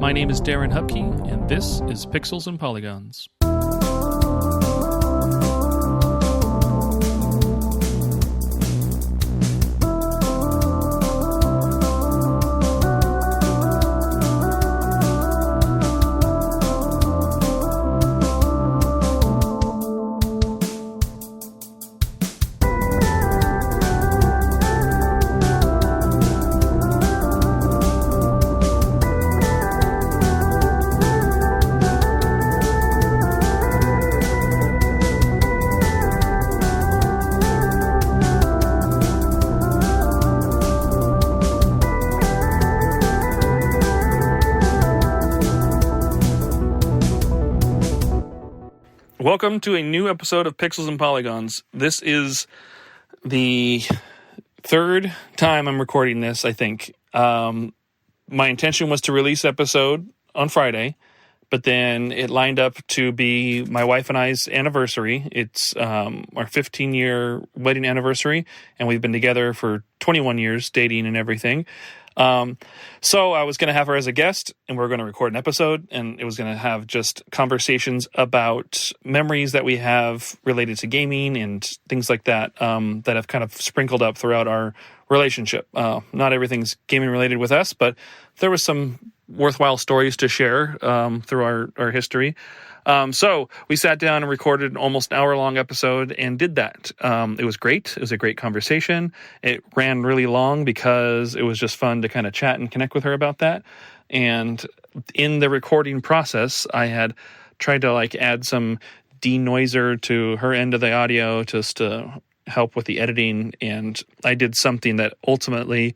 My name is Darren Hupke, and this is Pixels and Polygons. Welcome to a new episode of Pixels and Polygons. This is the third time I'm recording this, I think. My intention was to release episode on Friday, but then it lined up to be my wife and I's anniversary. It's our 15-year wedding anniversary, and we've been together for 21 years, dating and everything. So I was going to have her as a guest, and we were going to record an episode, and it was going to have just conversations about memories that we have related to gaming and things like that, that have kind of sprinkled up throughout our relationship. Not everything's gaming related with us, but there was some worthwhile stories to share, through our history. So we sat down and recorded an almost an hour-long episode and did that. It was great. It was a great conversation. It ran really long because it was just fun to kind of chat and connect with her about that. And in the recording process, I had tried to add some denoiser to her end of the audio just to help with the editing. And I did something that ultimately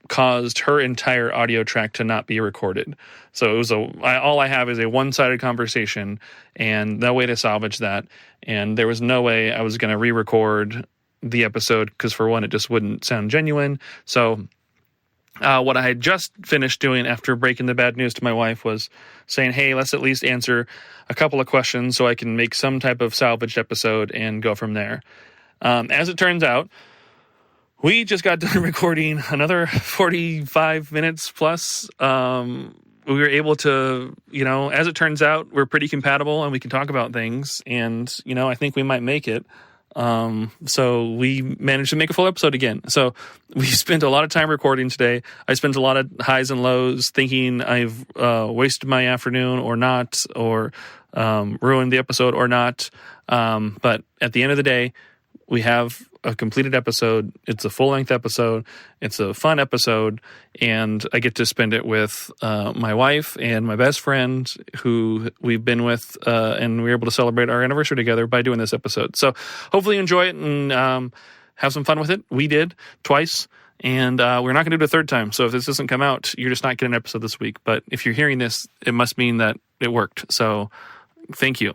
caused her entire audio track to not be recorded. So it was all I have is a one-sided conversation and no way to salvage that. And there was no way I was going to re-record the episode because, for one, it just wouldn't sound genuine. So what I had just finished doing after breaking the bad news to my wife was saying, hey, let's at least answer a couple of questions so I can make some type of salvaged episode and go from there. As it turns out, we just got done recording another 45 minutes plus. We were able to, as it turns out, we're pretty compatible and we can talk about things. And, I think we might make it. So we managed to make a full episode again. So we spent a lot of time recording today. I spent a lot of highs and lows thinking I've wasted my afternoon or not, or ruined the episode or not. But at the end of the day, we have a completed episode. It's a full-length episode. It's a fun episode, and I get to spend it with my wife and my best friend, who we've been with, and we were able to celebrate our anniversary together by doing this episode. So hopefully you enjoy it and have some fun with it. We did twice, and we're not going to do it a third time. So if this doesn't come out, you're just not getting an episode this week. But if you're hearing this, it must mean that it worked. So thank you.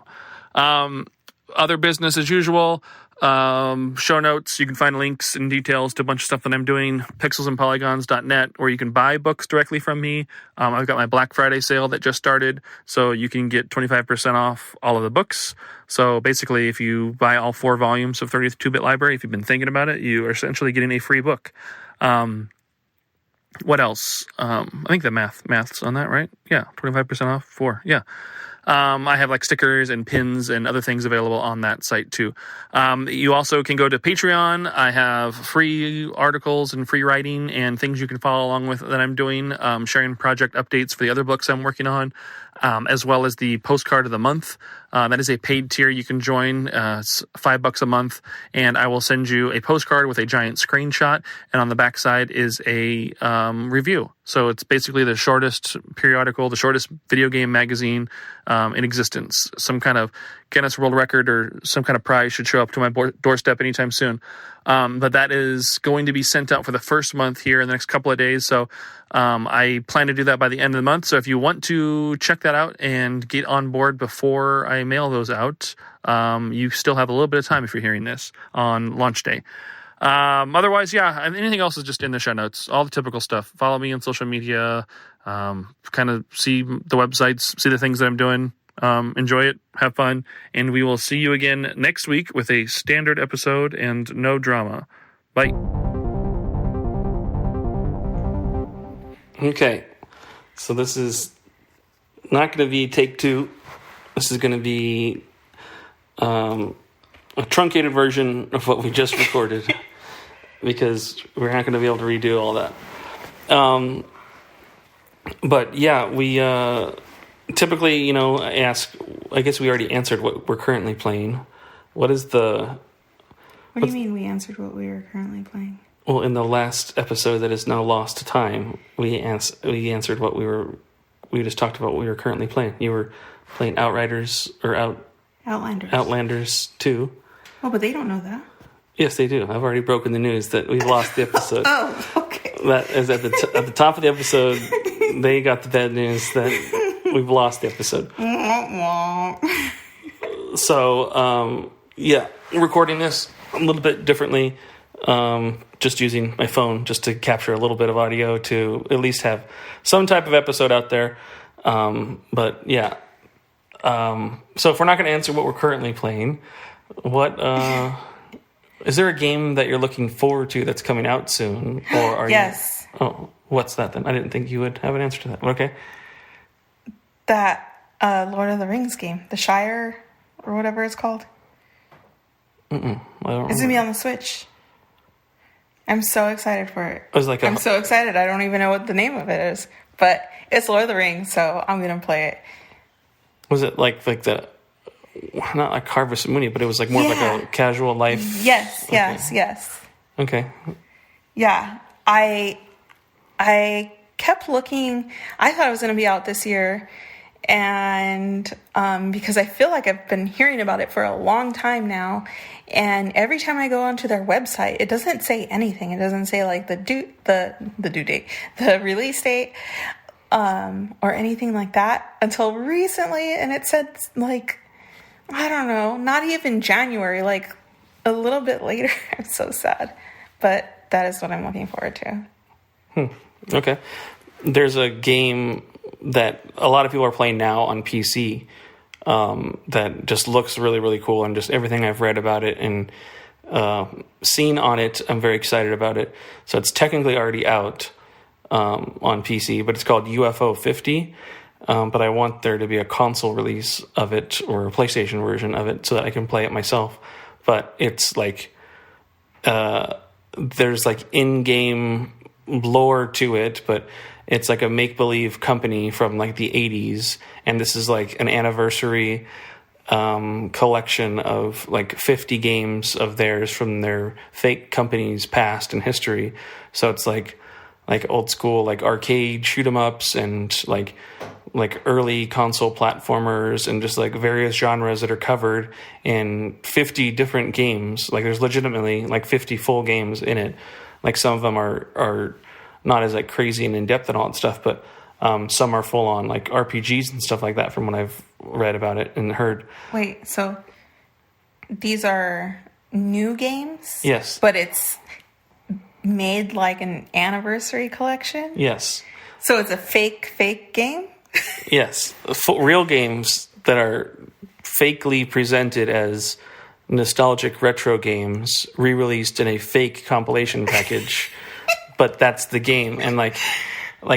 Other business as usual. Show notes, you can find links and details to a bunch of stuff that I'm doing, pixelsandpolygons.net, or you can buy books directly from me. I've got my Black Friday sale that just started, so you can get 25% off all of the books. So basically, if you buy all 4 volumes of 32-bit library, if you've been thinking about it, you are essentially getting a free book. What else? I think the math's on that, right? Yeah, 25% off 4. Yeah. I have stickers and pins and other things available on that site too. You also can go to Patreon. I have free articles and free writing and things you can follow along with that I'm doing, sharing project updates for the other books I'm working on, as well as the postcard of the month. That is a paid tier you can join. It's $5 a month, and I will send you a postcard with a giant screenshot, and on the back side is a review. So it's basically the shortest periodical, the shortest video game magazine in existence. Some kind of Guinness World Record or some kind of prize should show up to my doorstep anytime soon. But that is going to be sent out for the first month here in the next couple of days. So I plan to do that by the end of the month. So if you want to check that out and get on board before I mail those out, you still have a little bit of time if you're hearing this on launch day. Otherwise, yeah, anything else is just in the show notes. All the typical stuff. Follow me on social media, kind of see the websites, see the things that I'm doing. Enjoy it, have fun, and we will see you again next week with a standard episode and no drama. Bye. Okay, So this is not going to be take 2. This is going to be a truncated version of what we just recorded because we're not going to be able to redo all that. But yeah, we typically, ask. I guess we already answered what we're currently playing. What is the? What do you mean we answered what we were currently playing? Well, in the last episode that is now lost to time, we answered what we were. We just talked about what we were currently playing. You were playing Outriders or Outlanders 2. Oh, but they don't know that. Yes, they do. I've already broken the news that we've lost the episode. Oh, okay. That is at the top of the episode. They got the bad news that we've lost the episode. So, yeah, recording this a little bit differently. Just using my phone just to capture a little bit of audio to at least have some type of episode out there. But yeah. So if we're not going to answer what we're currently playing, what is there a game that you're looking forward to that's coming out soon? Or are yes. You? Oh, what's that then? I didn't think you would have an answer to that. Okay. That Lord of the Rings game, the Shire or whatever it's called. I don't remember. It's gonna be on the Switch. I'm so excited for it. I'm so excited. I don't even know what the name of it is, but it's Lord of the Rings, so I'm gonna play it. Was it like the not like Harvest Moon, but it was like more like a casual life? Yes. Okay. Yeah, I kept looking. I thought it was gonna be out this year. And because I feel like I've been hearing about it for a long time now, and every time I go onto their website, it doesn't say anything. It doesn't say like the due date, the release date, or anything like that until recently. And it said like, I don't know, not even January, like a little bit later. I'm so sad, but that is what I'm looking forward to. Okay. There's a game that a lot of people are playing now on PC that just looks really, really cool, and just everything I've read about it and seen on it, I'm very excited about it. So it's technically already out on PC, but it's called UFO 50. But I want there to be a console release of it or a PlayStation version of it so that I can play it myself. But it's like there's like in-game lore to it, but it's like a make-believe company from like the 80s, and this is like an anniversary collection of like 50 games of theirs from their fake company's past and history. So it's like old school like arcade shoot 'em ups and like early console platformers and just like various genres that are covered in 50 different games. Like there's legitimately like 50 full games in it. Like some of them are not as like crazy and in depth and all that stuff, but some are full on like RPGs and stuff like that from what I've read about it and heard. Wait, so these are new games? Yes. But it's made like an anniversary collection? Yes. So it's a fake game? Yes. Real games that are fakely presented as nostalgic retro games re-released in a fake compilation package. But that's the game. And I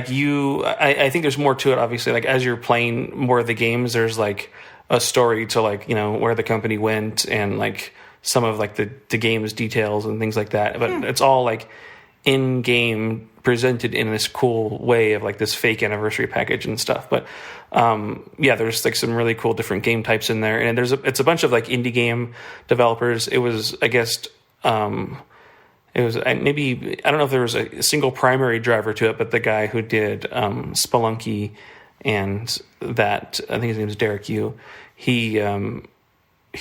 think there's more to it, obviously. Like as you're playing more of the games, there's like a story to like, where the company went and like some of like the game's details and things like that. But it's all like in game presented in this cool way of like this fake anniversary package and stuff. But there's like some really cool different game types in there. And it's a bunch of like indie game developers. It was, I guess, it was maybe, I don't know if there was a single primary driver to it, but the guy who did Spelunky and that, I think his name is Derek Yu, he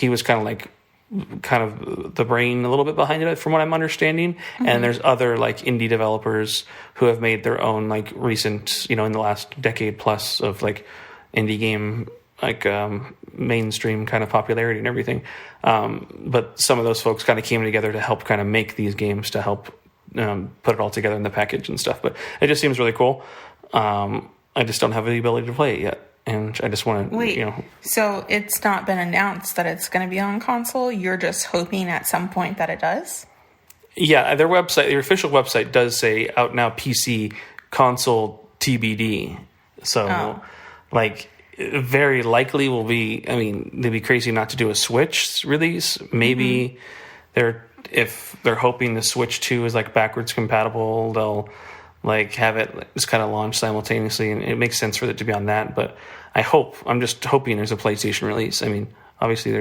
was kind of the brain a little bit behind it from what I'm understanding. Mm-hmm. And there's other like indie developers who have made their own like recent, in the last decade plus of like indie game like mainstream kind of popularity and everything. But some of those folks kind of came together to help kind of make these games to help put it all together in the package and stuff. But it just seems really cool. I just don't have the ability to play it yet. And I just want to, Wait, so it's not been announced that it's going to be on console? You're just hoping at some point that it does? Yeah, their official website does say out now PC, console TBD. So, like, very likely will be. I mean, they'd be crazy not to do a Switch release. Maybe if they're hoping the Switch 2 is like backwards compatible, they'll like have it just kind of launch simultaneously, and it makes sense for it to be on that. But I'm just hoping there's a PlayStation release. I mean, obviously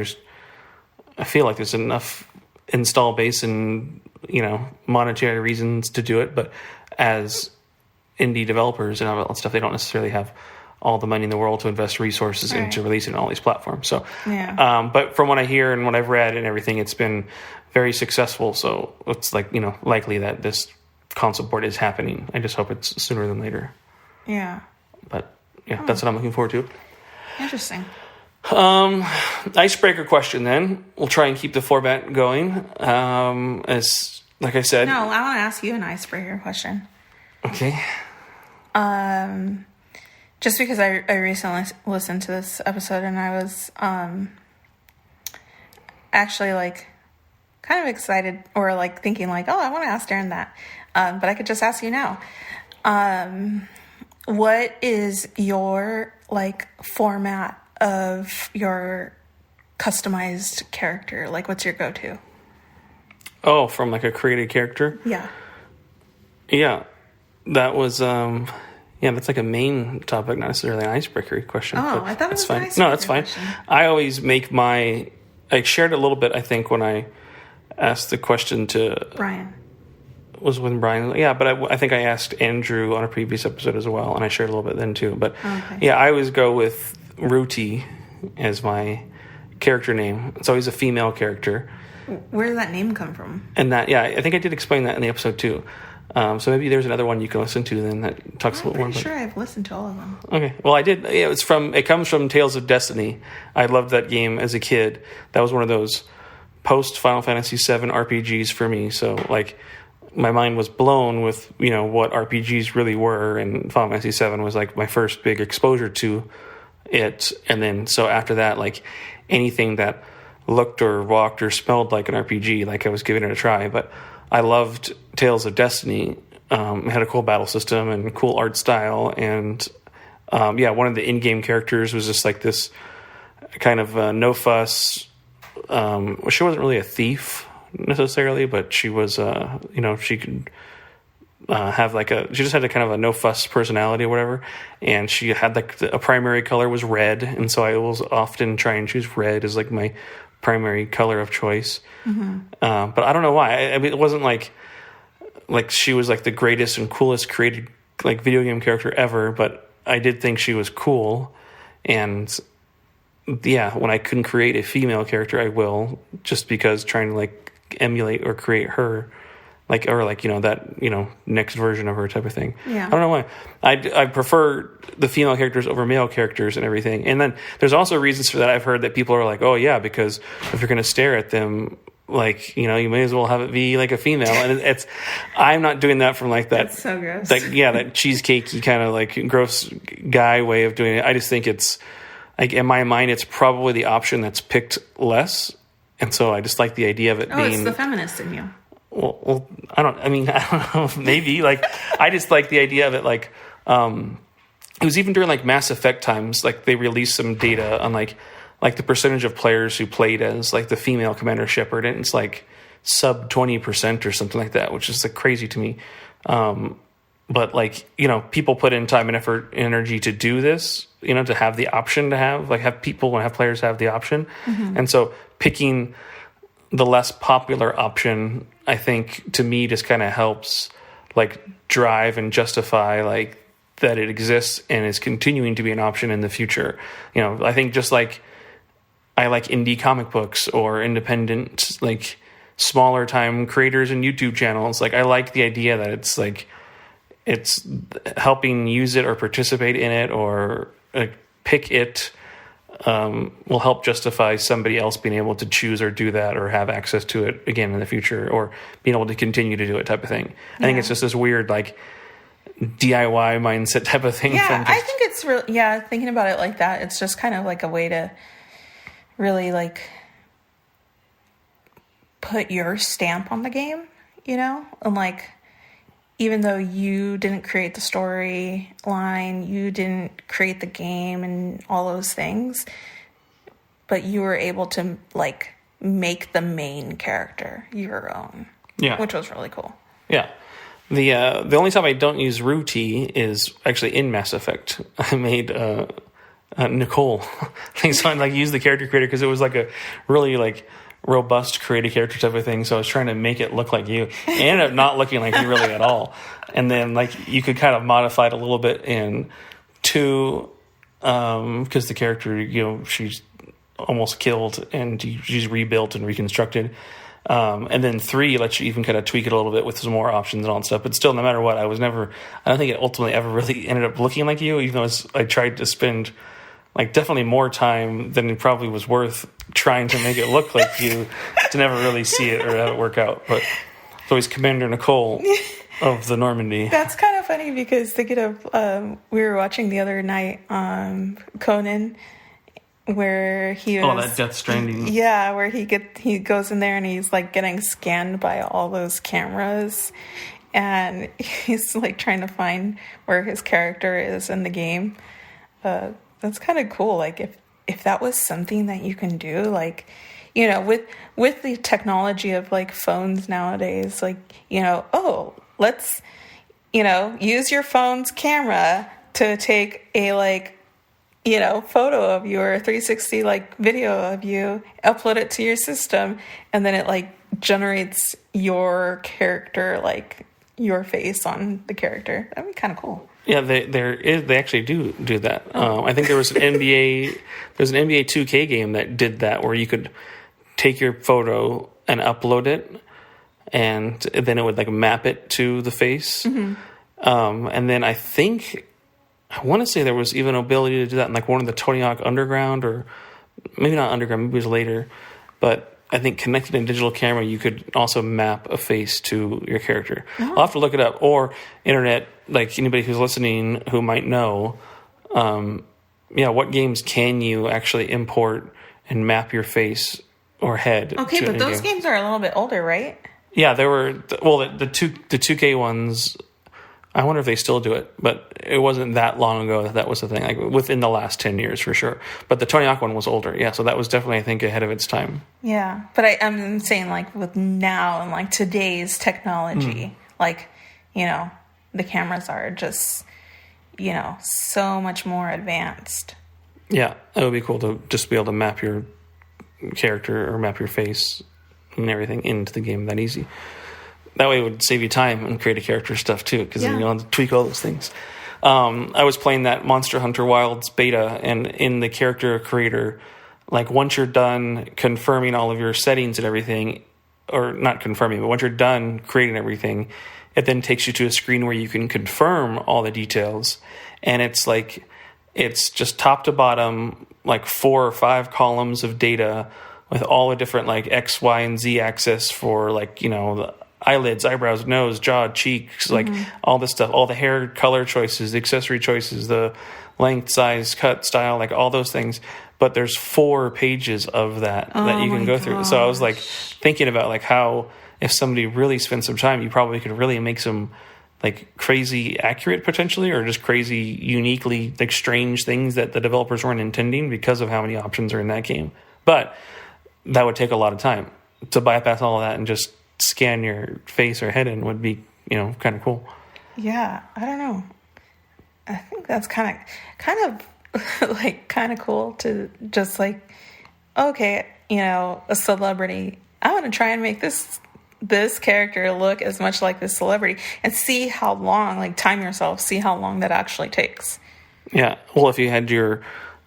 I feel like there's enough install base and, monetary reasons to do it, but as indie developers and all that stuff, they don't necessarily have all the money in the world to invest resources into releasing on all these platforms. So, but from what I hear and what I've read and everything, it's been very successful. So it's like, likely that this console port is happening. I just hope it's sooner than later. Yeah. But that's what I'm looking forward to. Interesting. Icebreaker question then. We'll try and keep the format going. As like I said. No, I want to ask you an icebreaker question. Okay. Just because I recently listened to this episode and I was actually like kind of excited or like thinking like, oh, I want to ask Darren that. But I could just ask you now. What is your like format of your customized character? Like, what's your go-to? Oh, from like a created character? Yeah. Yeah. That was, that's like a main topic, not necessarily an icebreaker question. Oh, I thought it was fine. an icebreaker No, that's fine. question. I always make I shared a little bit, I think, when I asked the question to... Brian. Was with Brian. Yeah, but I think I asked Andrew on a previous episode as well, and I shared a little bit then too. But I always go with Ruti as my character name. It's always a female character. Where did that name come from? And that, I think I did explain that in the episode too. So maybe there's another one you can listen to then that talks a little more. I'm pretty sure I've listened to all of them. Okay, well I did. Yeah, it comes from Tales of Destiny. I loved that game as a kid. That was one of those post Final Fantasy VII RPGs for me. So like, my mind was blown with what RPGs really were, and Final Fantasy VII was like my first big exposure to it. And then so after that, like anything that looked or walked or smelled like an RPG, like I was giving it a try. But I loved Tales of Destiny. It had a cool battle system and cool art style, and one of the in-game characters was just like this kind of no fuss. She wasn't really a thief necessarily, but she was she could she just had a kind of a no fuss personality or whatever, and she had like a primary color was red, and so I will often try and choose red as like my primary color of choice. But I don't know why. I mean, it wasn't like she was like the greatest and coolest created like video game character ever, but I did think she was cool. And when I couldn't create a female character, I will, just because trying to like emulate or create her, that next version of her type of thing. I don't know why. I prefer the female characters over male characters and everything. And then there's also reasons for that. I've heard that people are like, oh yeah, because if you're going to stare at them, like, you may as well have it be like a female. And I'm not doing that from like that. That's so gross. That cheesecakey kind of like gross guy way of doing it. I just think it's like, in my mind, it's probably the option that's picked less. And so I just like the idea of it being... it's the feminist in you. Well, I don't know. Maybe. Like, I just like the idea of it. Like, it was even during like Mass Effect times, like they released some data on like the percentage of players who played as like the female Commander Shepard, and it's like sub 20% or something like that, which is like crazy to me. But like, people put in time and effort and energy to do this, to have the option to have players have the option. And so picking the less popular option, I think, to me, just kind of helps like drive and justify like that it exists and is continuing to be an option in the future. I think just like I like indie comic books or independent, like smaller time creators and YouTube channels. Like I like the idea that it's like, it's helping use it or participate in it or pick it will help justify somebody else being able to choose or do that or have access to it again in the future, or being able to continue to do it type of thing. I think it's just this weird like DIY mindset type of thing. Yeah, I think it's really, thinking about it like that, it's just kind of like a way to really like put your stamp on the game, and like even though you didn't create the storyline, you didn't create the game and all those things, but you were able to like make the main character your own. Yeah. Which was really cool. Yeah. The only time I don't use Ruti is actually in Mass Effect. I made Nicole. So I like used the character creator because it was like a really like robust creative character type of thing. So I was trying to make it look like you. It ended up not looking like you really at all. And then like you could kind of modify it a little bit in 2 because the character, you know, she's almost killed and she's rebuilt and reconstructed. And then 3 lets you even kind of tweak it a little bit with some more options and all that stuff. But still, no matter what, I don't think it ultimately ever really ended up looking like you, even though I tried to spend like definitely more time than it probably was worth trying to make it look like you to never really see it or have it work out. But it's always Commander Nicole of the Normandy. That's kind of funny because thinking of, we were watching the other night, Conan, where he was... Oh, that Death Stranding. Yeah, where he goes in there and he's like getting scanned by all those cameras. And he's like trying to find where his character is in the game. That's kind of cool. Like if that was something that you can do, like, you know, with the technology of like phones nowadays, like, you know, oh, let's, you know, use your phone's camera to take a like, you know, photo of you or a 360 like video of you, upload it to your system, and then it like generates your character, like your face on the character. That'd be kind of cool. Yeah, they actually do that. I think there was an NBA 2K game that did that where you could take your photo and upload it, and then it would like map it to the face. Mm-hmm. And then I want to say there was even an ability to do that in like one of the Tony Hawk Underground, or maybe not Underground, maybe it was later, but I think connected in digital camera, you could also map a face to your character. Oh. I'll have to look it up. Or internet, like anybody who's listening who might know, what games can you actually import and map your face or head? Okay, but those games are a little bit older, right? Yeah, there were, the 2K ones, I wonder if they still do it, but it wasn't that long ago that was the thing, like within the last 10 years for sure. But the Tony Hawk one was older, yeah, so that was definitely, I think, ahead of its time. Yeah, but I'm saying like with now and like today's technology, like, you know, the cameras are just, you know, so much more advanced. Yeah, it would be cool to just be able to map your character or map your face and everything into the game that easy. That way it would save you time and create a character stuff too, because then you don't have to tweak all those things. I was playing that Monster Hunter Wilds beta, and in the character creator, like once you're done confirming all of your settings and everything, or not confirming, but once you're done creating everything, it then takes you to a screen where you can confirm all the details. And it's like, it's just top to bottom, like 4 or 5 columns of data with all the different like X, Y, and Z axis for like, you know, the eyelids, eyebrows, nose, jaw, cheeks, like all this stuff, all the hair color choices, the accessory choices, the length, size, cut, style, like all those things. But there's 4 pages of that you can go through. So I was like thinking about like how if somebody really spent some time, you probably could really make some like crazy accurate potentially, or just crazy uniquely like strange things that the developers weren't intending because of how many options are in that game. But that would take a lot of time. To bypass all of that and just scan your face or head in would be, you know, kind of cool. Yeah, I don't know. I think that's kind of like kind of cool to just like, okay, you know, a celebrity, I want to try and make this character look as much like this celebrity and see how long, like time yourself, see how long that actually takes. Yeah. Well, if you had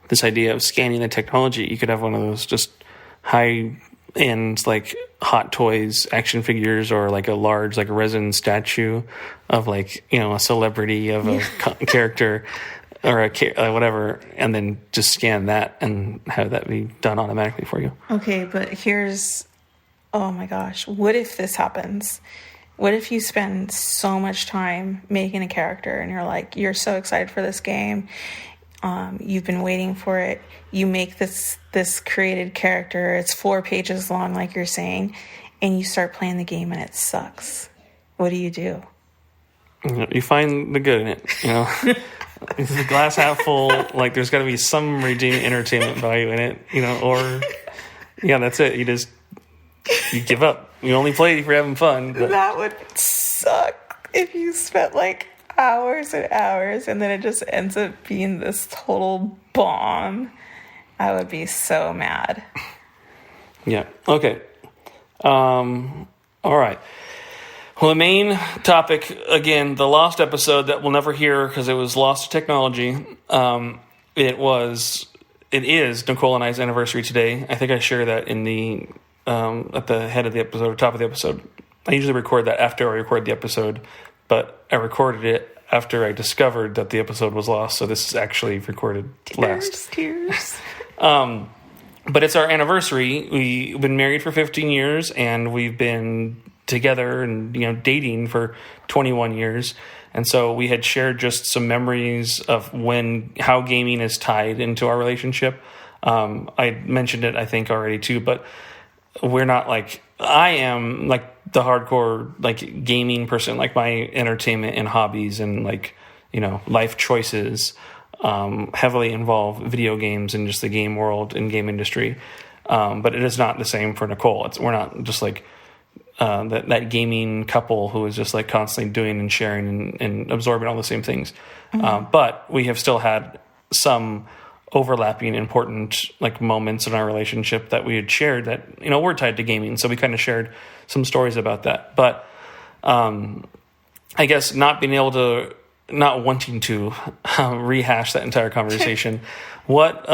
this idea of scanning the technology, you could have one of those just high-end like Hot Toys action figures, or like a large like resin statue of like, you know, a celebrity of a character or a whatever, and then just scan that and have that be done automatically for you. Okay, but oh my gosh, what if this happens? What if you spend so much time making a character and you're so excited for this game, you've been waiting for it, you make this created character, it's 4 pages long like you're saying, and you start playing the game and it sucks. What do you do? You find the good in it, Is the glass half full? Like, there's got to be some redeeming entertainment value in it, or, that's it. You give up. You only play if you're having fun. But. That would suck if you spent, like, hours and hours, and then it just ends up being this total bomb. I would be so mad. Yeah. Okay. All right. Well, the main topic, again, the lost episode that we'll never hear because it was lost to technology. It is Nicole and I's anniversary today. I think I share that in the at the head of the episode or top of the episode. I usually record that after I record the episode, but I recorded it after I discovered that the episode was lost. So this is actually recorded last. Tears. But it's our anniversary. We've been married for 15 years, and we've been together and dating for 21 years. And so we had shared just some memories of how gaming is tied into our relationship. I mentioned it, I think, already too, but we're not like, I am like the hardcore like gaming person, like my entertainment and hobbies and like, life choices heavily involve video games and just the game world and game industry. But it is not the same for Nicole. We're not just like that gaming couple who is just like constantly doing and sharing and absorbing all the same things. Mm-hmm. But we have still had some overlapping important like moments in our relationship that we had shared that, we're tied to gaming. So we kind of shared some stories about that. But I guess not wanting to rehash that entire conversation, what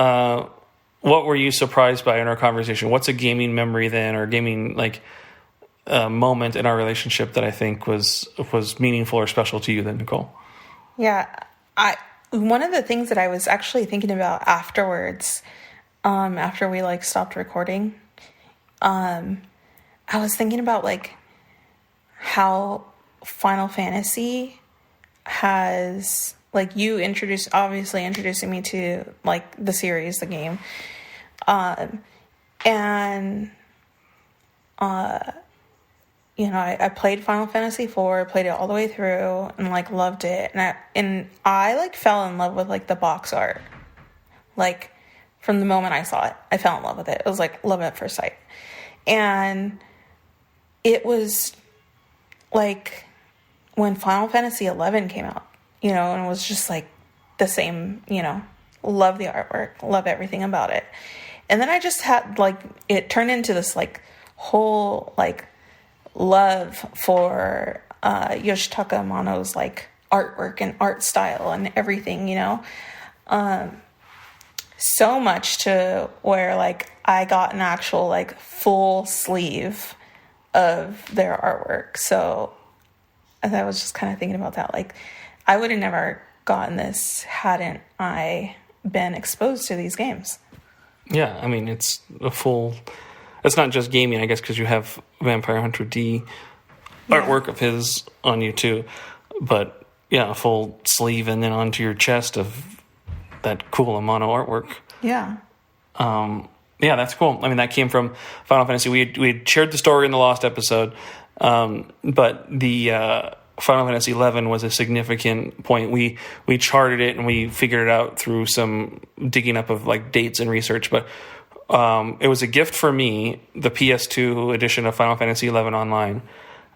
were you surprised by in our conversation? What's a gaming memory then, or gaming like moment in our relationship that I think was meaningful or special to you then, Nicole? Yeah, one of the things that I was actually thinking about afterwards, after we like stopped recording, I was thinking about like how Final Fantasy has like you introducing me to like the series, the game, and I played Final Fantasy IV, played it all the way through, and like loved it, and I like fell in love with like the box art, like from the moment I saw it, I fell in love with it. It was like love at first sight, and it was like when Final Fantasy XI came out, and it was just like the same, love the artwork, love everything about it. And then I just had like, it turned into this like whole like love for Yoshitaka Amano's like artwork and art style and everything, so much to where like I got an actual like full sleeve of their artwork. So I was just kind of thinking about that. Like, I would have never gotten this hadn't I been exposed to these games. Yeah, I mean, it's not just gaming, I guess, because you have Vampire Hunter D artwork of his on you too. But yeah, a full sleeve and then onto your chest of that cool Amano artwork. Yeah. Yeah, that's cool. I mean, that came from Final Fantasy. We had shared the story in the Lost episode, but the Final Fantasy XI was a significant point. We charted it and we figured it out through some digging up of like dates and research. But it was a gift for me, the PS2 edition of Final Fantasy XI Online,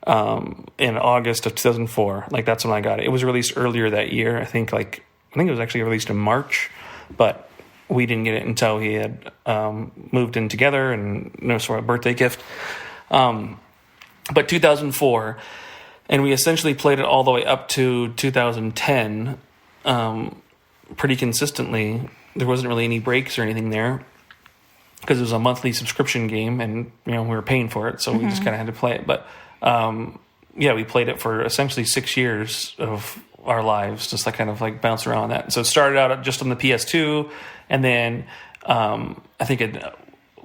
in August of 2004. Like, that's when I got it. It was released earlier that year. I think it was actually released in March, but we didn't get it until he had moved in together, and sort of a birthday gift. But 2004, and we essentially played it all the way up to 2010 pretty consistently. There wasn't really any breaks or anything there because it was a monthly subscription game, and we were paying for it, so we just kind of had to play it. But we played it for essentially 6 years of our lives, just like kind of like bounce around that. So it started out just on the PS2, and then I think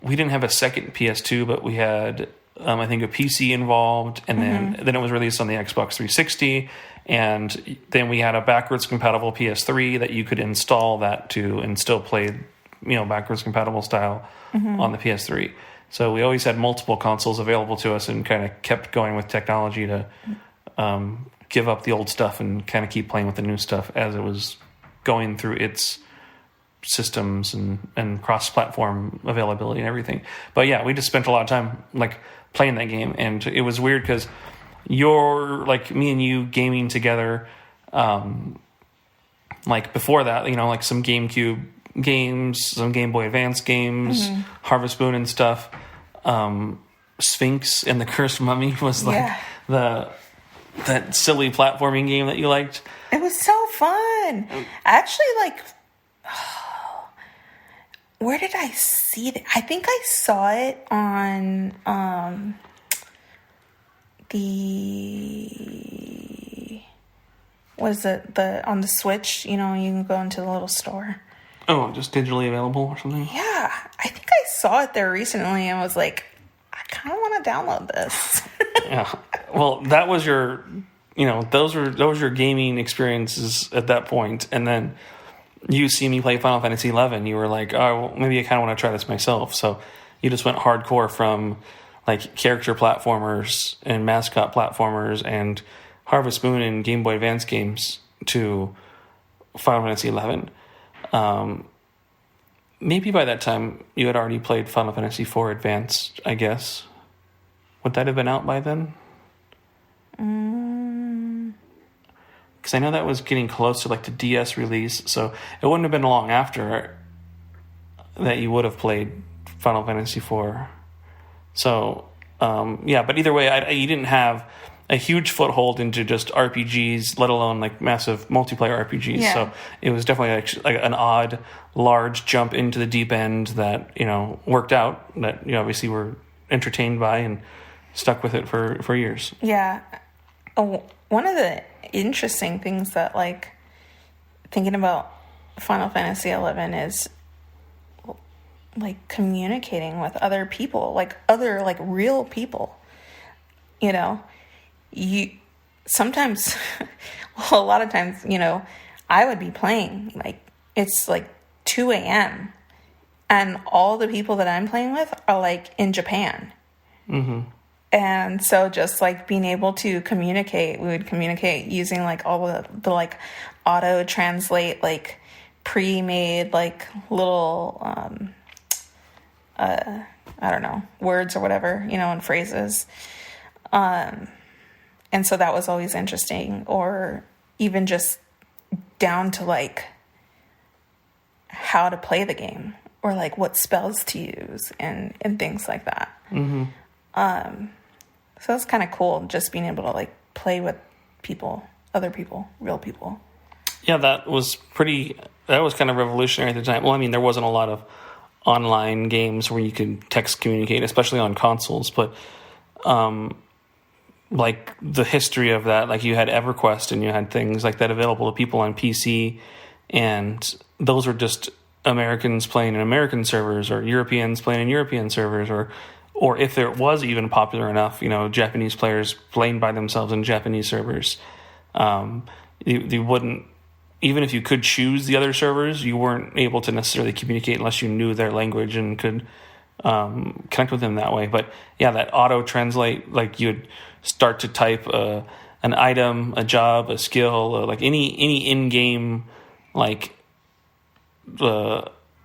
we didn't have a second PS2, but we had I think a PC involved, and then it was released on the Xbox 360, and then we had a backwards compatible PS3 that you could install that to and still play backwards compatible style on the PS3. So we always had multiple consoles available to us and kind of kept going with technology to give up the old stuff and kind of keep playing with the new stuff as it was going through its systems and cross-platform availability and everything. But yeah, we just spent a lot of time like playing that game, and it was weird because you're like me and you gaming together. Like before that, you know, like some GameCube games, some Game Boy Advance games, Harvest Moon and stuff. Sphinx and the Cursed Mummy was like that silly platforming game that you liked. It was so fun. Actually, like, where did I see it? I think I saw it on on the Switch, you know, you can go into the little store. Oh, just digitally available or something? Yeah. I think I saw it there recently and was like, I kind of want to download this. Yeah. Well, that was your, you know, those were your gaming experiences at that point. And then you see me play Final Fantasy XI, you were like, oh, well, maybe I kind of want to try this myself. So you just went hardcore from like character platformers and mascot platformers and Harvest Moon and Game Boy Advance games to Final Fantasy XI. Maybe by that time you had already played Final Fantasy IV Advanced, I guess. Would that have been out by then? Because I know that was getting close to like the DS release, so it wouldn't have been long after that you would have played Final Fantasy IV. So, yeah, but either way, you didn't have a huge foothold into just RPGs, let alone like massive multiplayer RPGs. Yeah. So it was definitely like an odd, large jump into the deep end that, you know, worked out, that you obviously were entertained by and stuck with it for years. Yeah. Oh, one of the interesting things that, like, thinking about Final Fantasy XI is like communicating with other people, like other like real people, you know. You sometimes, well, a lot of times, you know, I would be playing, like, it's like 2 a.m. and all the people that I'm playing with are like in Japan. Mm-hmm. And so just like being able to communicate, we would communicate using like all the like auto translate, like pre-made like little, I don't know, words or whatever, you know, and phrases. And so that was always interesting, or even just down to like how to play the game or like what spells to use and things like that. Mm-hmm. So it's kind of cool just being able to like play with people, other people, real people. Yeah, that was kind of revolutionary at the time. Well, I mean, there wasn't a lot of online games where you could text communicate, especially on consoles, but like the history of that, like you had EverQuest and you had things like that available to people on PC, and those were just Americans playing in American servers or Europeans playing in European servers, or if there was even popular enough, you know, Japanese players playing by themselves in Japanese servers. You wouldn't, even if you could choose the other servers, you weren't able to necessarily communicate unless you knew their language and could connect with them that way. But yeah, that auto translate, like you'd start to type an item, a job, a skill, like any in-game like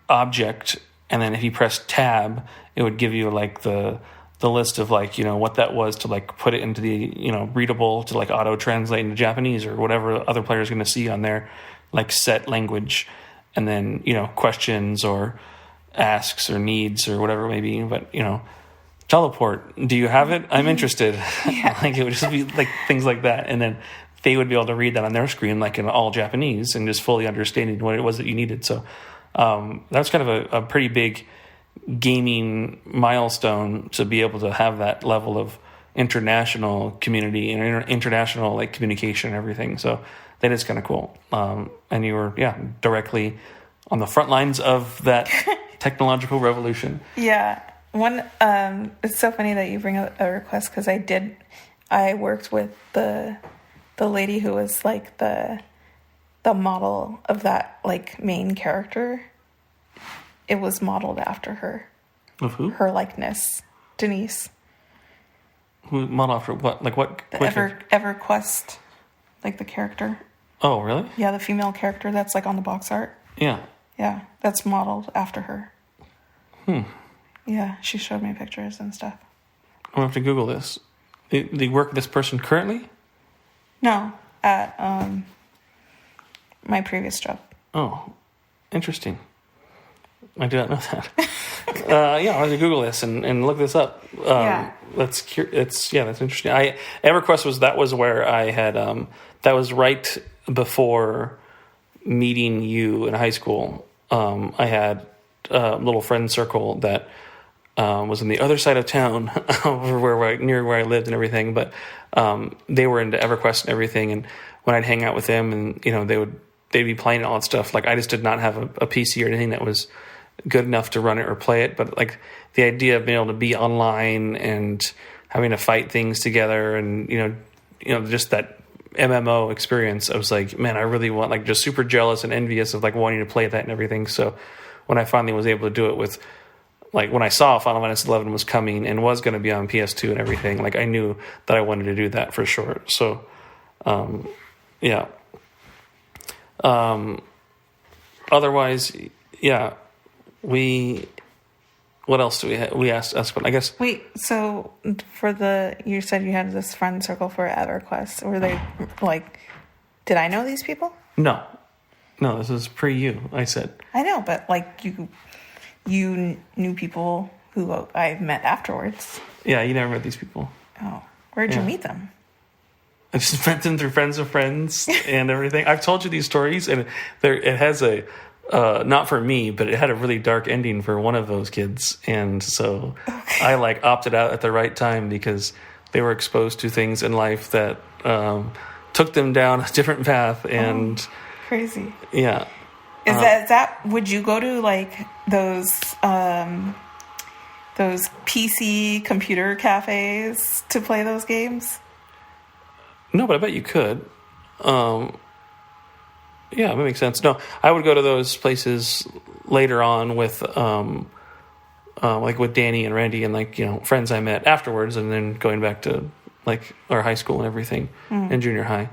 object, and then if you press tab, it would give you like the list of like, you know, what that was to like put it into the, you know, readable to like auto translate into Japanese or whatever other players are going to see on their like set language, and then, you know, questions or asks or needs or whatever it may be. But, you know, teleport, do you have it? I'm interested. Yeah. Like it would just be like things like that, and then they would be able to read that on their screen like in all Japanese and just fully understanding what it was that you needed. So that's kind of a pretty big gaming milestone to be able to have that level of international community and international like communication and everything. So that is kind of cool. And you were directly on the front lines of that technological revolution. Yeah. It's so funny that you bring up EverQuest, because I worked with the lady who was like the model of that like main character. It was modeled after her. Of who? Her likeness, Denise. Who modeled after what? Like what? EverQuest. like the character. Oh, really? Yeah, the female character that's like on the box art. Yeah. Yeah, that's modeled after her. Yeah, she showed me pictures and stuff. I'm going to have to Google this. Do you work with this person currently? No, at my previous job. Oh, interesting. I did not know that. Yeah, I'll have to Google this and look this up. Yeah. That's interesting. EverQuest was where I had that was right before meeting you in high school. I had a little friend circle that was on the other side of town, near where I lived and everything. But they were into EverQuest and everything. And when I'd hang out with them, and they'd be playing all that stuff. Like I just did not have a PC or anything that was good enough to run it or play it. But like the idea of being able to be online and having to fight things together, and just that MMO experience, I was like, man, I really want, like, just super jealous and envious of like wanting to play that and everything. So when I finally was able to do it with, like, when I saw Final Fantasy XI was coming and was going to be on PS2 and everything, like I knew that I wanted to do that for sure. So, yeah. Otherwise, yeah, what else do we have? We asked, I guess. Wait, so you said you had this friend circle for EverQuest. Were they like, did I know these people? No, this is pre-you, I said. I know, but like you knew people who I met afterwards. Yeah, you never met these people. Oh, where'd you meet them? I just met them through friends of friends and everything. I've told you these stories, and it has a, not for me, but it had a really dark ending for one of those kids. And so I like opted out at the right time because they were exposed to things in life that took them down a different path. And crazy. Yeah. Is that would you go to like those PC computer cafes to play those games? No, but I bet you could. Yeah, that makes sense. No, I would go to those places later on with, like with Danny and Randy and like, friends I met afterwards, and then going back to like our high school and everything and junior high.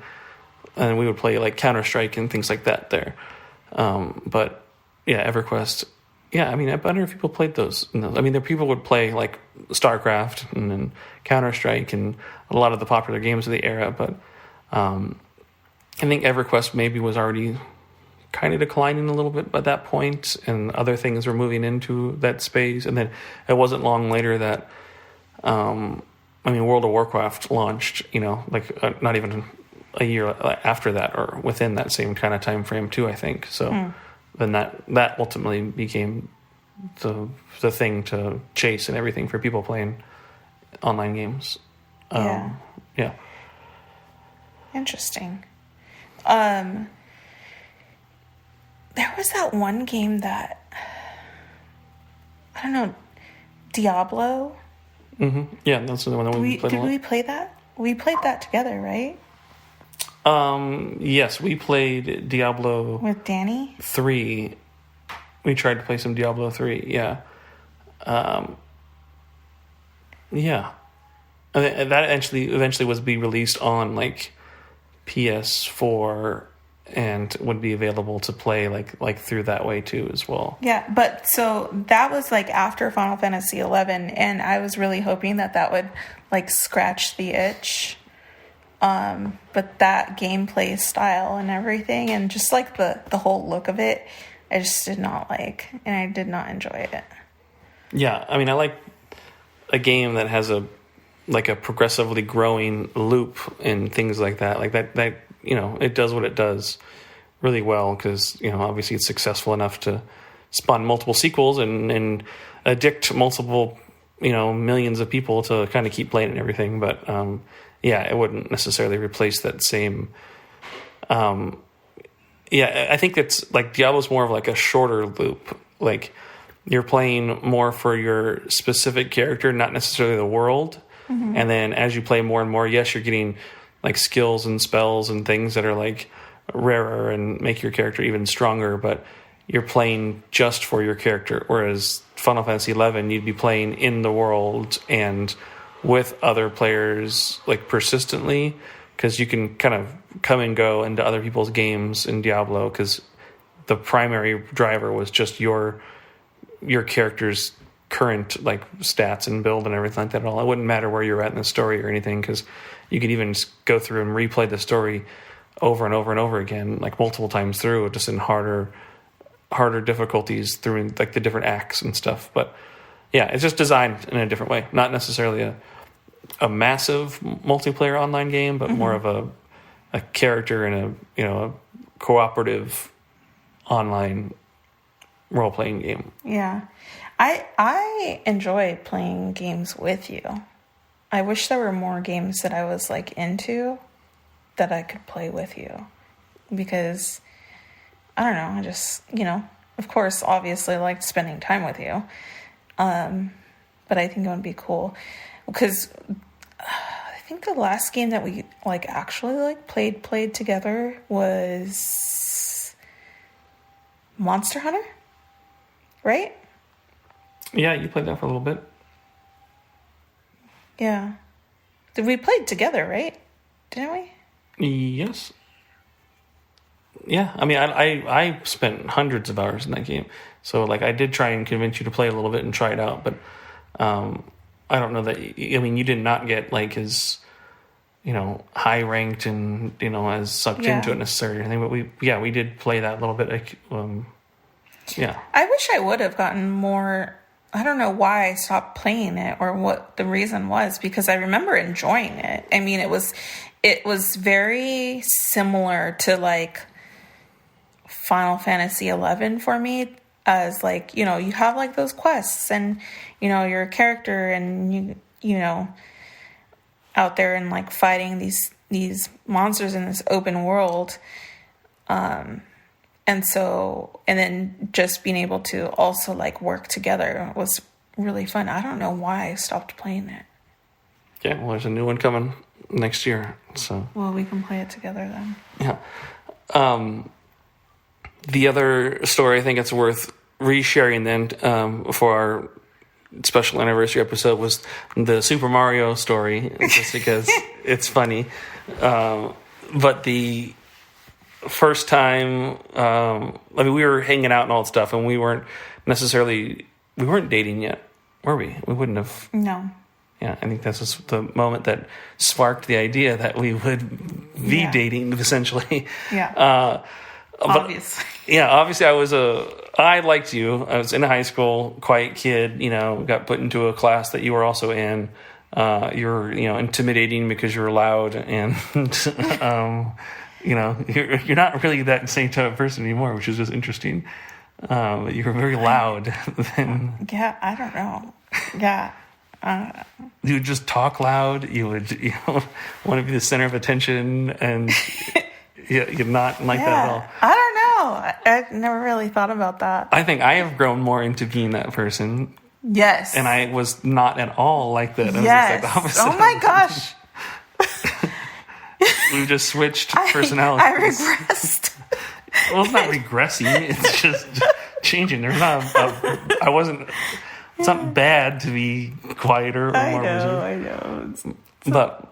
And we would play like Counter-Strike and things like that there. But yeah, EverQuest. Yeah, I mean, I wonder if people played those. I mean, people would play like StarCraft and then Counter-Strike and a lot of the popular games of the era. But I think EverQuest maybe was already kind of declining a little bit by that point, and other things were moving into that space. And then it wasn't long later that, World of Warcraft launched, like not even a year after that, or within that same kind of time frame too, I think. So then that ultimately became the thing to chase and everything for people playing online games. Yeah. Interesting. There was that one game that, I don't know, Diablo? Mm-hmm. Yeah, that's the one that we played a lot. Did we play that? We played that together, right? Yes, we played Diablo with Danny 3. We tried to play some Diablo 3. Yeah, yeah. And that eventually was be released on like PS4 and would be available to play like through that way too as well. Yeah, but so that was like after Final Fantasy 11, and I was really hoping that would like scratch the itch. But that gameplay style and everything, and just like the whole look of it, I just did not like, and I did not enjoy it. Yeah, I mean, I like a game that has a progressively growing loop and things like that. Like that it does what it does really well because, obviously it's successful enough to spawn multiple sequels and addict multiple, millions of people to kind of keep playing and everything. But, yeah, it wouldn't necessarily replace that same. Yeah, I think it's like Diablo's more of like a shorter loop. Like you're playing more for your specific character, not necessarily the world. Mm-hmm. And then as you play more and more, yes, you're getting like skills and spells and things that are like rarer and make your character even stronger. But you're playing just for your character. Whereas Final Fantasy XI, you'd be playing in the world and with other players like persistently, because you can kind of come and go into other people's games in Diablo, because the primary driver was just your character's current like stats and build and everything like that at all. It wouldn't matter where you're at in the story or anything, because you could even just go through and replay the story over and over and over again, like multiple times through, just in harder difficulties through like the different acts and stuff. But yeah, it's just designed in a different way. Not necessarily a massive multiplayer online game, but more of a character and a cooperative online role-playing game. Yeah. I enjoy playing games with you. I wish there were more games that I was like into that I could play with you, because I don't know, I just, of course, obviously liked spending time with you. But I think it would be cool, because I think the last game that we like actually like played together was Monster Hunter, right? Yeah, you played that for a little bit. Yeah. We played together, right? Didn't we? Yes. Yeah, I mean, I spent hundreds of hours in that game. So, like, I did try and convince you to play a little bit and try it out, but I don't know that... I mean, you did not get, like, as, high-ranked and, as sucked into it necessarily or anything, but we did play that a little bit. Like, yeah. I wish I would have gotten more... I don't know why I stopped playing it or what the reason was, because I remember enjoying it. I mean, it was very similar to, like, Final Fantasy 11 for me, as like, you have like those quests and, you're a character and you out there and like fighting these monsters in this open world. And then just being able to also like work together was really fun. I don't know why I stopped playing it. Yeah, well, there's a new one coming next year, so. Well, we can play it together then. Yeah. The other story I think it's worth resharing then for our special anniversary episode was the Super Mario story, just because it's funny. But the first time, we were hanging out and all that stuff, and we weren't dating yet, were we? We wouldn't have. No. Yeah, I think this was the moment that sparked the idea that we would be dating, essentially. Yeah. Obviously. Obviously I liked you. I was in high school, quiet kid, got put into a class that you were also in. You were, intimidating because you were loud and, you're not really that same type of person anymore, which is just interesting. But you were very loud then. Yeah, I don't know. Yeah. You would just talk loud. You would, want to be the center of attention, and you're not like that at all. I don't know. I never really thought about that. I think I have grown more into being that person. Yes. And I was not at all like that. I was yes. Like the opposite. Oh my gosh. We've just switched personalities. I regressed. Well, it's not regressing. It's just changing. There's not I wasn't... It's not bad to be quieter or more reserved. I know. But...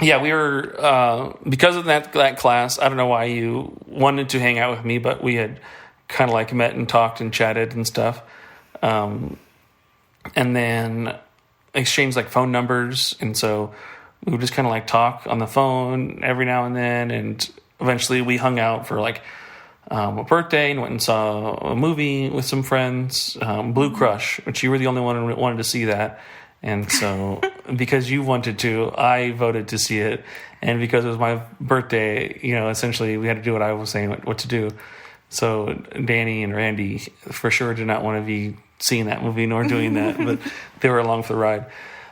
Yeah, we were, because of that class, I don't know why you wanted to hang out with me, but we had kind of like met and talked and chatted and stuff. And then exchanged like phone numbers. And so we would just kind of like talk on the phone every now and then. And eventually we hung out for like a birthday and went and saw a movie with some friends, Blue Crush, which you were the only one who wanted to see that. And so, because you wanted to, I voted to see it. And because it was my birthday, essentially we had to do what I was saying, what to do. So Danny and Randy for sure did not want to be seeing that movie nor doing that, but they were along for the ride.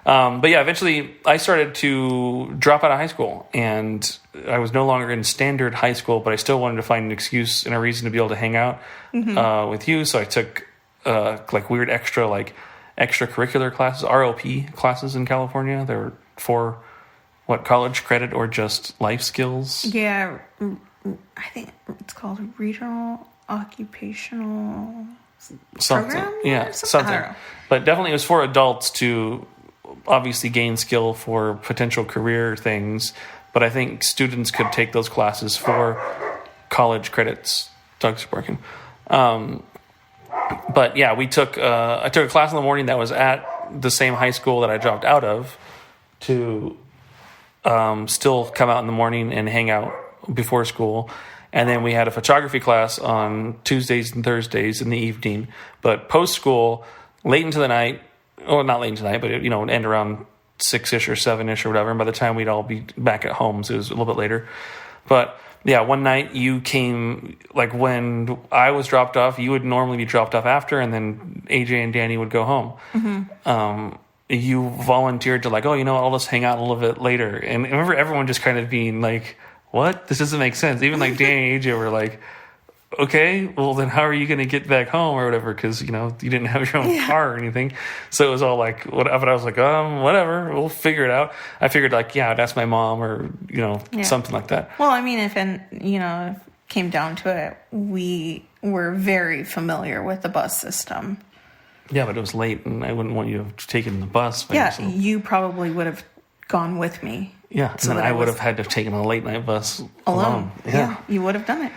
But yeah, eventually I started to drop out of high school, and I was no longer in standard high school, but I still wanted to find an excuse and a reason to be able to hang out with you. So I took like weird extracurricular classes, ROP classes in California. There were 4, college credit or just life skills? Yeah, I think it's called regional occupational program. Yeah, something. But definitely it was for adults to obviously gain skill for potential career things, but I think students could take those classes for college credits. Doug's barking. But yeah, I took a class in the morning that was at the same high school that I dropped out of to still come out in the morning and hang out before school. And then we had a photography class on Tuesdays and Thursdays in the evening. But post-school, late into the night, or not late into the night, but it would end around 6-ish or 7-ish or whatever. And by the time we'd all be back at home, so it was a little bit later. But yeah, one night you came, like when I was dropped off, you would normally be dropped off after, and then AJ and Danny would go home. Mm-hmm. You volunteered to I'll just hang out a little bit later. And I remember everyone just kind of being like, what? This doesn't make sense. Even like Danny and AJ were like, okay, well then how are you going to get back home or whatever? Because, you didn't have your own car or anything. So it was all like, whatever. But I was like, whatever, we'll figure it out. I figured I'd ask my mom or, something like that. Well, I mean, if it came down to it, we were very familiar with the bus system. Yeah, but it was late and I wouldn't want you to have taken the bus. You probably would have gone with me. Yeah, so and then I would have had to have taken a late night bus alone. Yeah, you would have done it.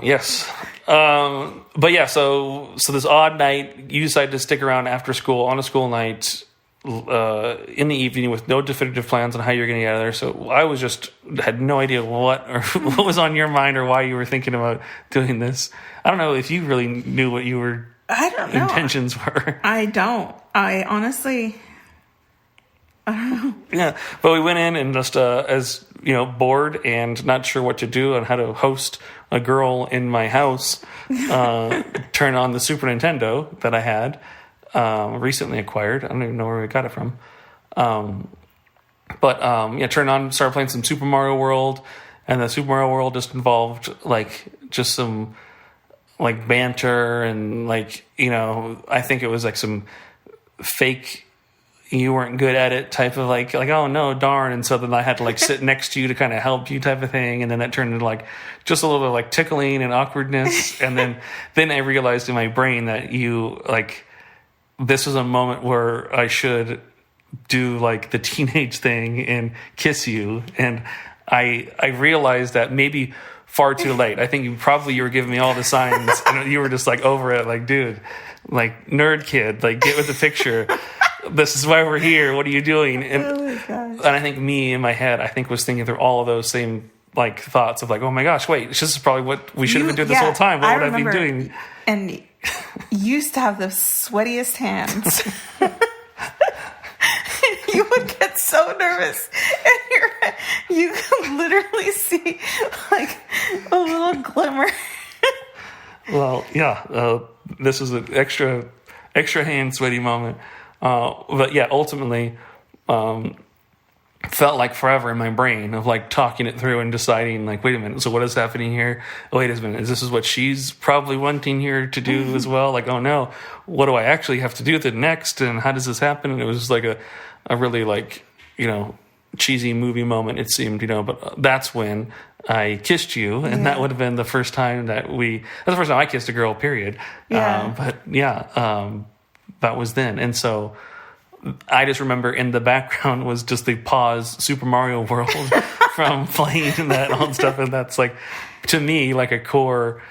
Yes. But yeah, so this odd night, you decided to stick around after school on a school night in the evening with no definitive plans on how you're going to get out of there. So I had no idea what was on your mind or why you were thinking about doing this. I don't know if you really knew what your intentions were. I don't. I honestly... I don't know. Yeah, but we went in and just as bored and not sure what to do and how to host a girl in my house, turn on the Super Nintendo that I had recently acquired. I don't even know where we got it from. Turn on, started playing some Super Mario World, and the Super Mario World just involved just some banter and I think it was some fake. You weren't good at it type of oh no, darn. And so then I had to sit next to you to kind of help you type of thing. And then that turned into just a little bit tickling and awkwardness. And then I realized in my brain that you this was a moment where I should do the teenage thing and kiss you. And I realized that maybe far too late. I think you were giving me all the signs and you were just over it. Dude, nerd kid, get with the picture. This is why we're here. What are you doing? And, oh my gosh. And I think me in my head, was thinking through all of those same thoughts of oh my gosh, wait, this is probably what we should have been doing this whole time. What would I be doing? And you used to have the sweatiest hands. You would get so nervous, and you could literally see a little glimmer. Well, yeah, this is an extra hand sweaty moment. But yeah, ultimately, felt like forever in my brain of talking it through and deciding wait a minute, so what is happening here? Wait a minute, is what she's probably wanting here to do as well? Oh no, what do I actually have to do the next? And how does this happen? And it was a really cheesy movie moment, it seemed, but that's when I kissed you, and that would have been the first time that's the first time I kissed a girl, period. Yeah. That was then. And so I just remember in the background was just the pause Super Mario World from playing and that all stuff. And that's to me, a core,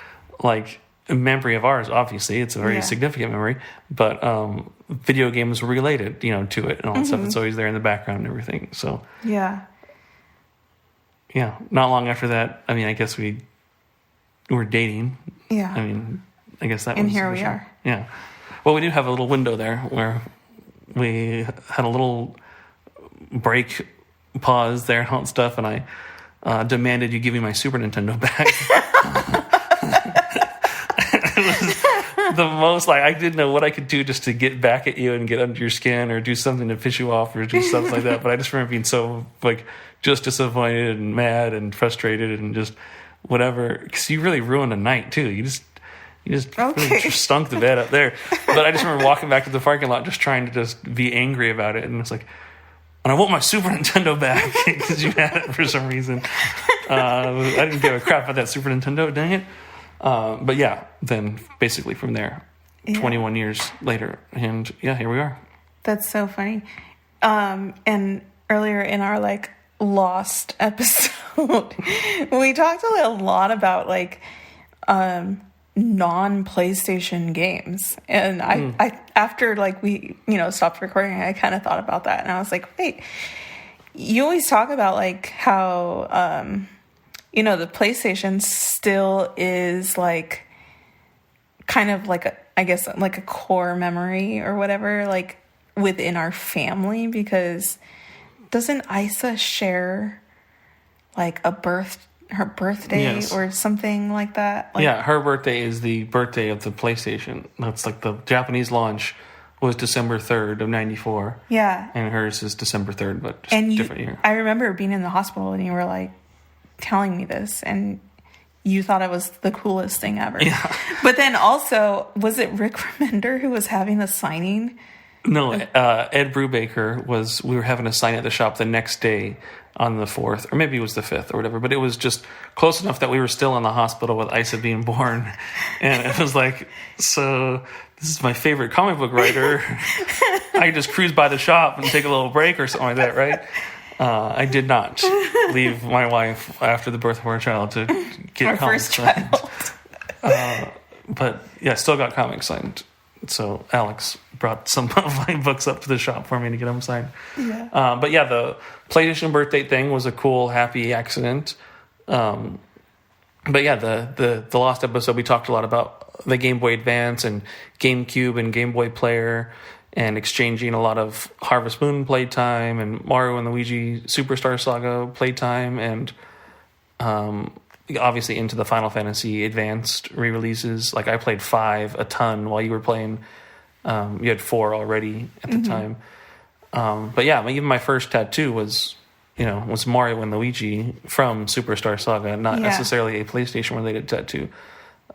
memory of ours. Obviously it's a very significant memory, but, video games related, to it and all that stuff. It's always there in the background and everything. So, yeah. Not long after that, I guess we were dating. Yeah. I guess that was. And here we are. Yeah. Well, we do have a little window there where we had a little break, pause there and all that stuff, and I demanded you give me my Super Nintendo back. It was the most I didn't know what I could do just to get back at you and get under your skin or do something to piss you off or do something like that. But I just remember being so just disappointed and mad and frustrated and just whatever, because you really ruined a night too. You just really stunk the bed up there. But I just remember walking back to the parking lot just trying to just be angry about it. And it's and I want my Super Nintendo back because you had it for some reason. I didn't give a crap about that Super Nintendo, dang it. But yeah, then basically from there, 21 years later. And yeah, here we are. That's so funny. And earlier in our Lost episode, we talked a lot about like non-PlayStation games, and I after like we stopped recording, I kind of thought about that, and I was like, wait, you always talk about like how the PlayStation still is like kind of like I guess like a core memory or whatever, like within our family, because doesn't Isa share like her birthday Yes. or something like that? Like, yeah, her birthday is the birthday of the PlayStation. That's like the Japanese launch was December 3rd of 94. Yeah. And hers is December 3rd, but just And different year. I remember being in the hospital and you were like telling me this, and you thought it was the coolest thing ever. Yeah. But then also, was it Rick Remender who was having a signing? No, Ed Brubaker we were having a sign at the shop the next day on the 4th, or maybe it was the 5th or whatever, but it was just close enough that we were still in the hospital with Isa being born. And it was like, so this is my favorite comic book writer. I could just cruise by the shop and take a little break or something like that, right? I did not leave my wife after the birth of our child to get Our comics first signed. child. But yeah, still got comics signed. So Alex brought some of my books up to the shop for me to get them signed. Yeah. But yeah, the PlayStation birthday thing was a cool, happy accident. But yeah, the last episode we talked a lot about the Game Boy Advance and GameCube and Game Boy Player, and exchanging a lot of Harvest Moon playtime and Mario and Luigi Superstar Saga playtime, and obviously into the Final Fantasy Advanced re-releases. Like I played 5 a ton while you were playing. You had 4 already at the time. But yeah, even my first tattoo was Mario and Luigi from Superstar Saga, not necessarily a PlayStation related tattoo.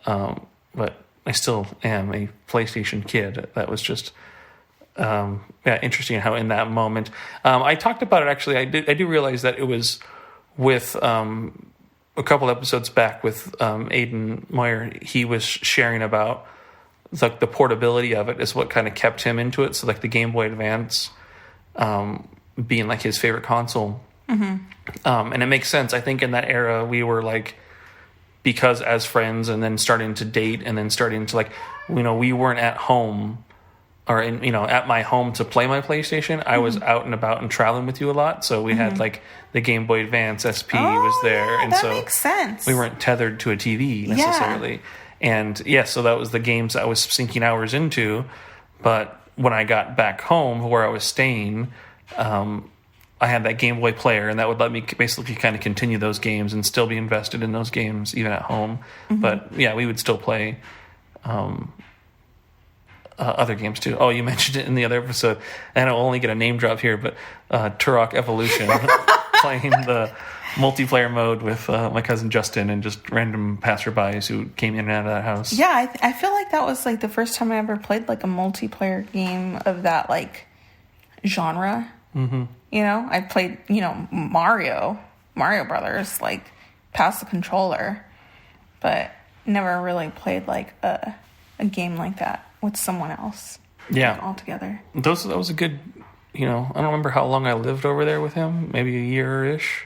But I still am a PlayStation kid. That was just interesting how in that moment. I talked about it actually. I do realize that it was with a couple episodes back with Aiden Meyer. He was sharing about like the portability of it is what kind of kept him into it. So like the Game Boy Advance being like his favorite console. And it makes sense. I think in that era we were like, because as friends and then starting to date and then starting to like, we weren't at home or at my home to play my PlayStation. I was out and about and traveling with you a lot. So we had like the Game Boy Advance SP was there. Yeah, and that so makes sense. we weren't tethered to a TV necessarily. Yeah. And so that was the games I was sinking hours into. But when I got back home where I was staying, I had that Game Boy player, and that would let me basically kind of continue those games and still be invested in those games even at home. But yeah, we would still play other games too. Oh, you mentioned it in the other episode, and I'll only get a name drop here, but Turok Evolution, playing the multiplayer mode with my cousin Justin and just random passerbys who came in and out of that house. Yeah, I feel like that was like the first time I ever played like a multiplayer game of that like genre. I played Mario Brothers, like past the controller, but never really played like a game like that with someone else. Yeah, all together. That was a good. I don't remember how long I lived over there with him. Maybe a year-ish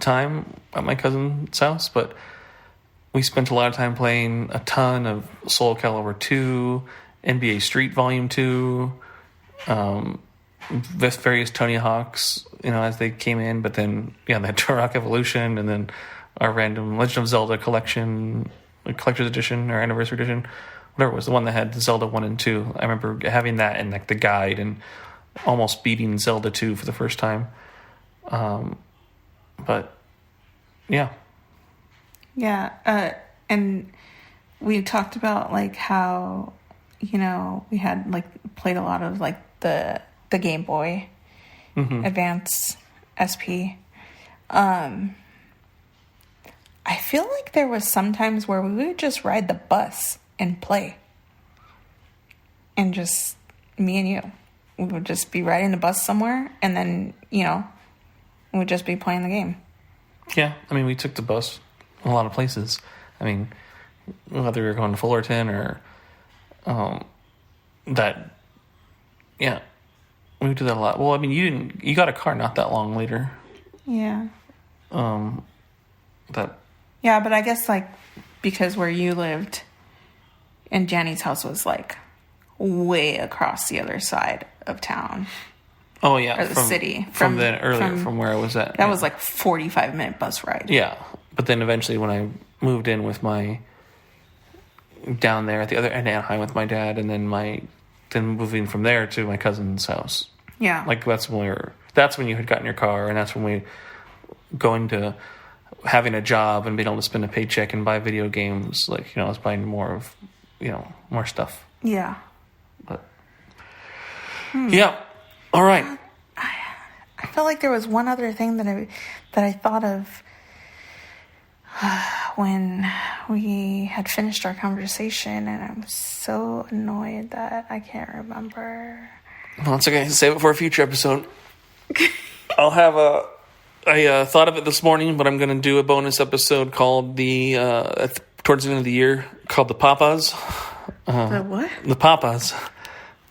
time at my cousin's house, but we spent a lot of time playing a ton of Soul Calibur 2, NBA Street Volume 2, with various Tony Hawks, as they came in, but then the Turok Evolution, and then our random Legend of Zelda collection, collector's edition or anniversary edition, whatever it was, the one that had Zelda 1 and 2. I remember having that and like the guide and almost beating Zelda 2 for the first time. But yeah. And we talked about like how we had like played a lot of like the Game Boy Advance SP. I feel like there was sometimes where we would just ride the bus and play, and just me and you, we would just be riding the bus somewhere, and then we would just be playing the game. Yeah, I mean, we took the bus a lot of places. I mean, whether we were going to Fullerton or that, yeah, we would do that a lot. Well, I mean, you got a car not that long later. Yeah. But Yeah, but I guess, like, because where you lived and Janny's house was, like, way across the other side of town. oh yeah, Or the city. from where I was at. That was, like, 45-minute bus ride. Yeah, but then eventually when I moved in with down there at the other end of Anaheim with my dad, and then moving from there to my cousin's house. Yeah. Like that's when you had gotten your car, and that's when we going to having a job and being able to spend a paycheck and buy video games. Like, I was buying more stuff. Yeah. But yeah, all right. I felt like there was one other thing that I thought of when we had finished our conversation, and I'm so annoyed that I can't remember. Well, it's okay. Save it for a future episode. I thought of it this morning, but I'm going to do a bonus episode called towards the end of the year, called the Papas. The what? The Papas.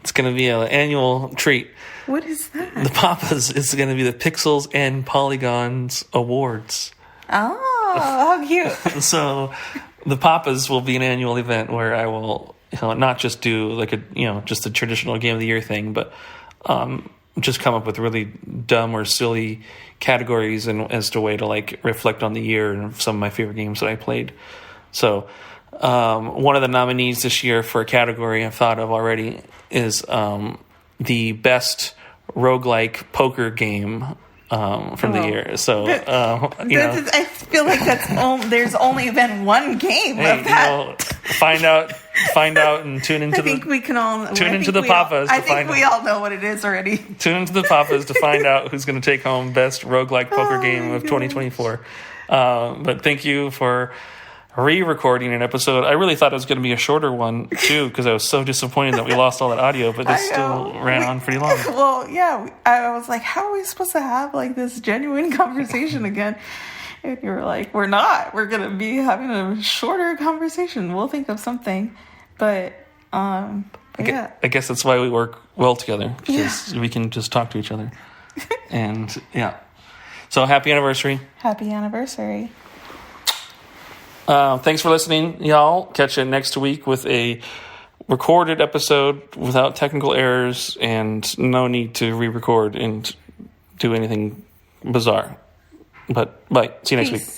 It's going to be an annual treat. What is that? The Papas is going to be the Pixels and Polygons Awards. Oh, how cute. So the Papas will be an annual event where I will not just do like just a traditional game of the year thing, but just come up with really dumb or silly categories and as to a way to like reflect on the year and some of my favorite games that I played. So one of the nominees this year for a category I've thought of already is the best roguelike poker game from the year. So I feel like there's only been one game of that. Find out and tune into the Papas. I think we all know what it is already. Tune into the Papas to find out who's going to take home best roguelike poker game of 2024. But thank you for re-recording an episode. I really thought it was going to be a shorter one too, because I was so disappointed that we lost all that audio, but this still ran on pretty long. Well, yeah, I was like, how are we supposed to have like this genuine conversation again? And you were like, we're not. We're going to be having a shorter conversation. We'll think of something. But yeah. I guess that's why we work well together, because we can just talk to each other. And yeah. So happy anniversary. Happy anniversary. Thanks for listening, y'all. Catch you next week with a recorded episode without technical errors and no need to re-record and do anything bizarre. But bye. See you next week.